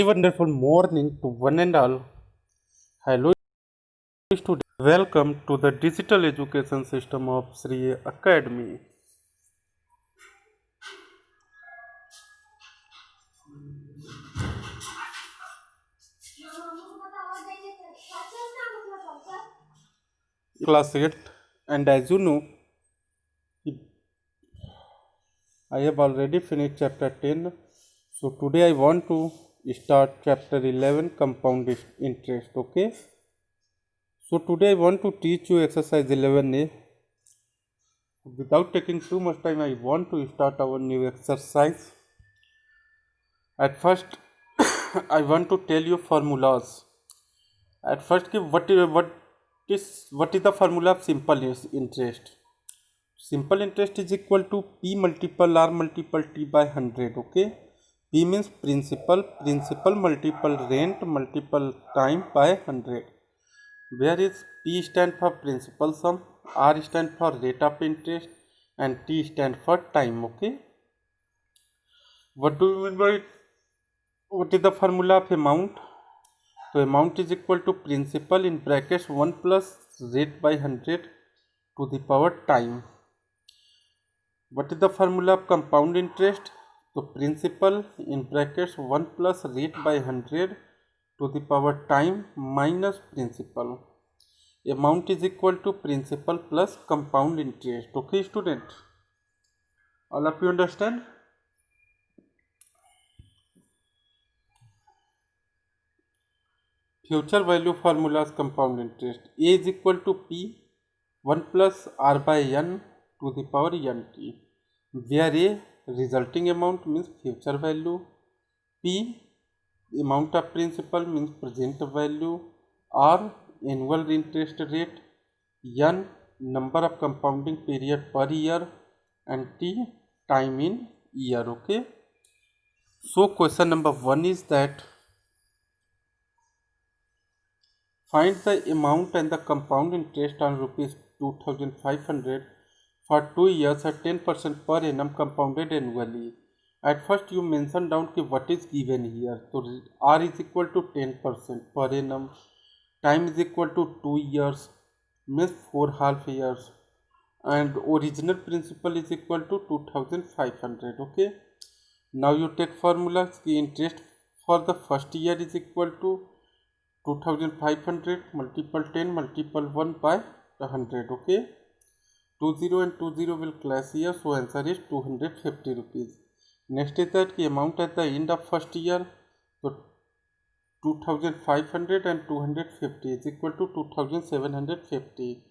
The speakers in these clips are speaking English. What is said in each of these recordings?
Wonderful morning to one and all. Hello students. Welcome to the digital education system of Sri Academy. Class 8, and as you know, I have already finished chapter 10. So today I want to start chapter 11, compound interest. Okay. So today I want to teach you exercise 11A. Without taking too much time, I want to start our new exercise. At first, I want to tell you formulas. At first, what is the formula of simple interest? Simple interest is equal to P multiple R multiple T by 100. Okay. P means principal multiple rent multiple time by 100. Where is P stand for principal sum, R stand for rate of interest, and T stand for time. Okay. What do you mean by what is the formula of amount? So amount is equal to principal in brackets 1 plus rate by 100 to the power time. What is the formula of compound interest? So principal in brackets 1 plus rate by 100 to the power time minus principal. Amount is equal to principal plus compound interest. Okay student? All of you understand? Future value formulas compound interest. A is equal to P 1 plus R by N to the power Nt, where A resulting amount means future value, P amount of principal means present value, R annual interest rate, N number of compounding period per year, and T time in year. Okay. So question number 1 is that find the amount and the compound interest on rupees 2500 for 2 years at 10% per annum compounded annually. At first you mention down what is given here. So R is equal to 10% per annum, time is equal to 2 years, means 4 half years, and original principal is equal to 2500. Okay. Now you take formulas. The interest for the first year is equal to 2500 multiple 10 multiple 1 by 100. Okay. 20 and 20 will clash here, so answer is 250 rupees. Next is that the amount at the end of first year. So 2500 and 250 is equal to 2750.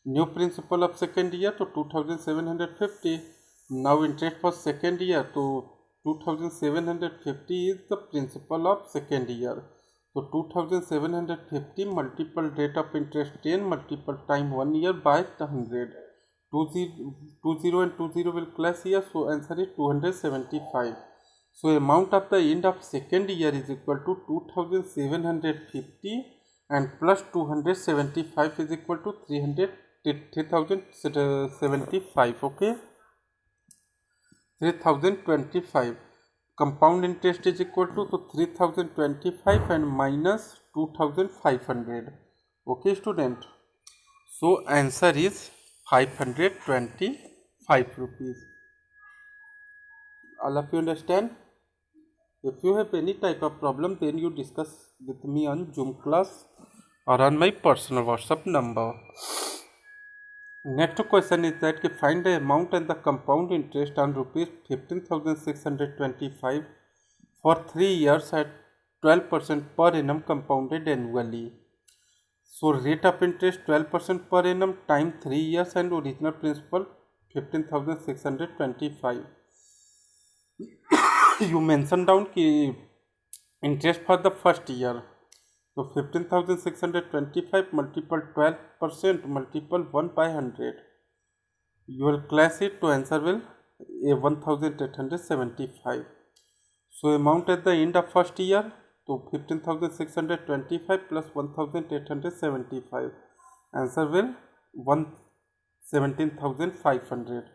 New principal of second year to 2750. Now interest for second year to 2750 is the principal of second year. So 2750 multiple rate of interest 10 multiple time 1 year by 100. 20 and 20 will clash here, so answer is 275. So amount of the end of second year is equal to 2750 and plus 275 is equal to 3075. Okay. 3025. Compound interest is equal to 3025 and minus 2500. Okay student. So answer is 525 rupees. All of you understand? If you have any type of problem, then you discuss with me on Zoom class or on my personal WhatsApp number. Next question is that find the amount and the compound interest on rupees 15,625 for 3 years at 12% per annum compounded annually. So rate of interest 12% per annum, time 3 years, and original principal 15,625. You mention down ki interest for the first year. So 15,625 multiple 12% multiple 1 by 100. You will class it to answer will 1875. So amount at the end of first year to 15,625 plus 1875. Answer will 17,500.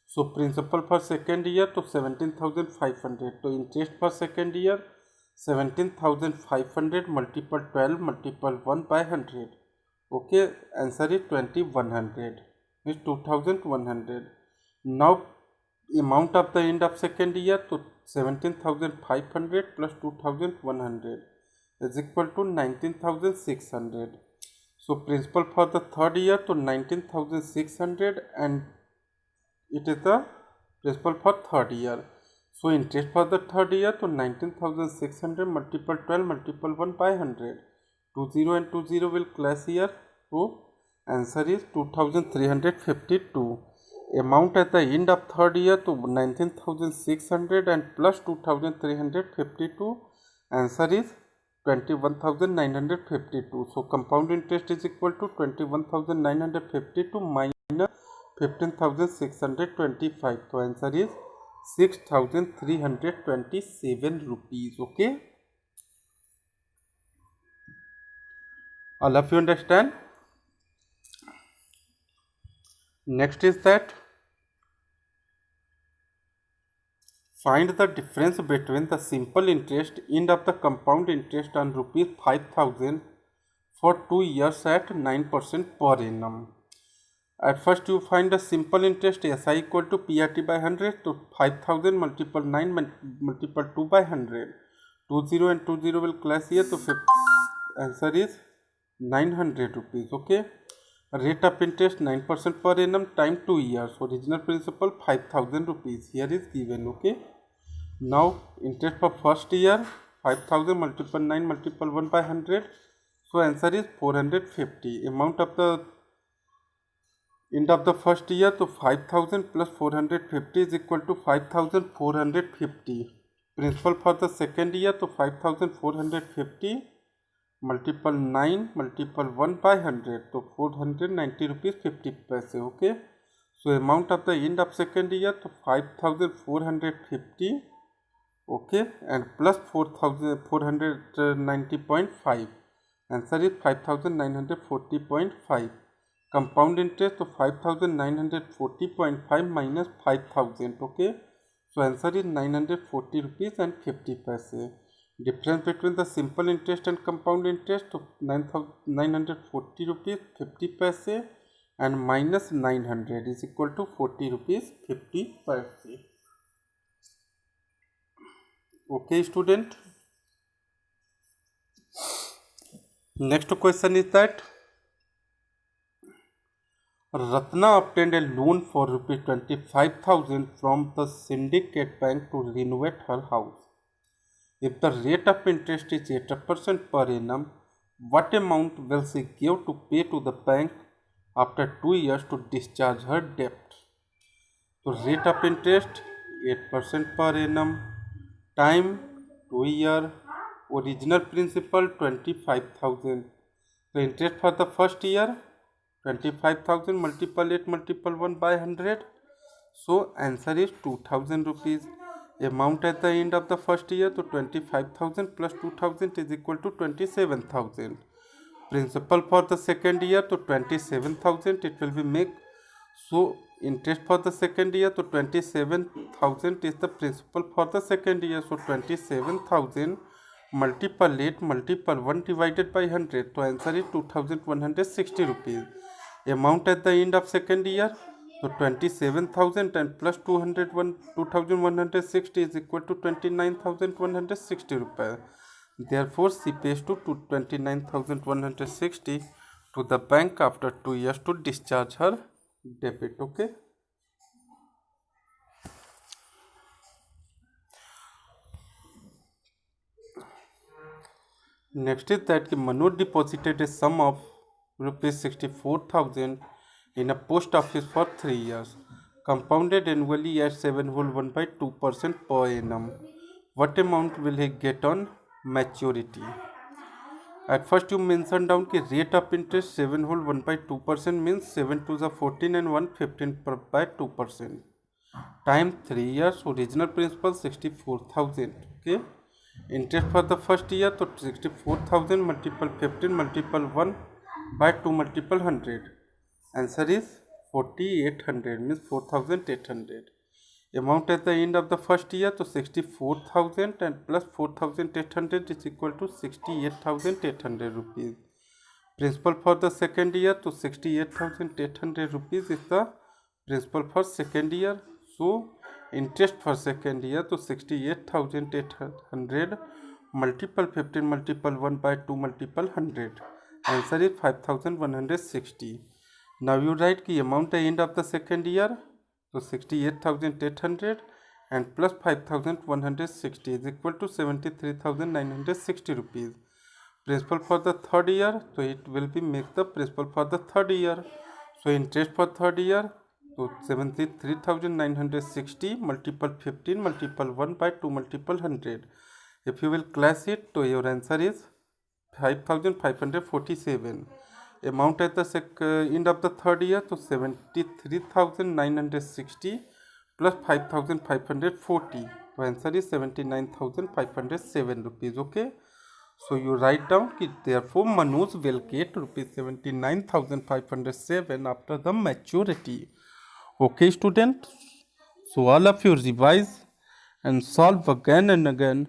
So principal for second year to 17,500. So interest for second year 17,500 multiple 12 multiple 1 by 100. Okay, answer is 2100, is 2100. Now amount of the end of second year, to 17,500 plus 2,100 is equal to 19,600. So principal for the third year to 19,600, and it is the principal for third year. So interest for the third year to 19,600 multiple 12 multiple 1 by 100. 20 and 20 will clash here. So answer is 2,352. Amount at the end of third year to 19,600 and plus 2,352. Answer is 21,952. So compound interest is equal to 21,952 minus 15,625. So answer is 6,327 rupees. Okay, all of you understand? Next is that find the difference between the simple interest end of the compound interest on rupees 5,000 for 2 years at 9% per annum. At first you find the simple interest SI equal to PRT by 100. So 5,000 multiple 9 multiple 2 by 100. 20 and 20 will clash here. So answer is 900 rupees. Okay. Rate of interest 9% per annum time 2 years. Original principal 5,000 rupees. Here is given. Okay. Now interest for first year 5,000 multiple 9 multiple 1 by 100. So answer is 450. Amount of the end of the first year to 5,000 plus 450 is equal to 5,450. Principal for the second year to 5,450 multiple 9 multiple 1 by 100. So 490 rupees 50 paise. Okay. So amount of the end of second year to 5,450. Okay, and plus 4,490.5. Answer is 5,940.5. Compound interest to 5,940.5 minus 5,000. Okay, so answer is 940 rupees and 50 paise. Difference between the simple interest and compound interest to 940 rupees 50 paise and minus 900 is equal to 40 rupees 50 paise. Okay, student. Next question is that Ratna obtained a loan for rupees 25,000 from the syndicate bank to renovate her house. If the rate of interest is 8% per annum, what amount will she give to pay to the bank after 2 years to discharge her debt? So rate of interest 8% per annum, time 2 year, original principal 25,000. So interest for the first year 25,000 multiple 8 multiple 1 by 100. So answer is 2,000 rupees. Amount at the end of the first year to 25,000 plus 2,000 is equal to 27,000. Principal for the second year to 27,000 it will be make. So interest for the second year to 27,000 is the principal for the second year. So 27,000 multiple 8 multiple 1 divided by 100. So answer is 2,160 rupees. Amount at the end of second year, so 27,000 and plus 2,160 is equal to 29,160 rupees. Therefore, she pays to 29,160 to the bank after 2 years to discharge her debit. Okay. Next is that Manoj deposited a sum of rupees 64,000 in a post office for 3 years, compounded annually at 7 whole 1 by 2% per annum. What amount will he get on maturity? At first you mention down कि rate of interest 7 whole 1 by 2% means 7 to the 14 and 1 15 by 2%. Time 3 years, original principal 64,000. Okay. Interest for the first year to 64,000 multiple 15 multiple 1 by 2 multiple 100. Answer is 4,800 means 4,800. Amount at the end of the first year to 64,000 and plus 4,800 is equal to 68,800 rupees. Principal for the second year to 68,800 rupees is the principal for second year. So interest for second year to 68,800 multiple 15 multiple 1 by 2 multiple 100. Answer is 5,160. Now you write the amount at the end of the second year. So 68,800 and plus 5,160 is equal to 73,960 rupees. Principal for the third year, so it will be make the principal for the third year. So interest for third year, so 73,960 multiple 15 multiple 1 by 2 multiple 100. If you will class it, so your answer is 5,547. Amount at the end of the third year to 73,960 plus 5,540. So answer is 79,507 rupees. Okay. So you write down therefore Manoj will get rupees 79,507 after the maturity. Okay, students. So all of you revise and solve again and again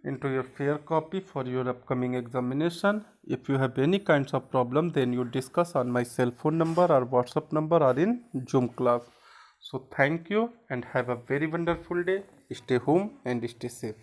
into your fair copy for your upcoming examination. If you have any kinds of problem, then you discuss on my cell phone number or WhatsApp number or in Zoom class. So thank you and have a very wonderful day. Stay home and stay safe.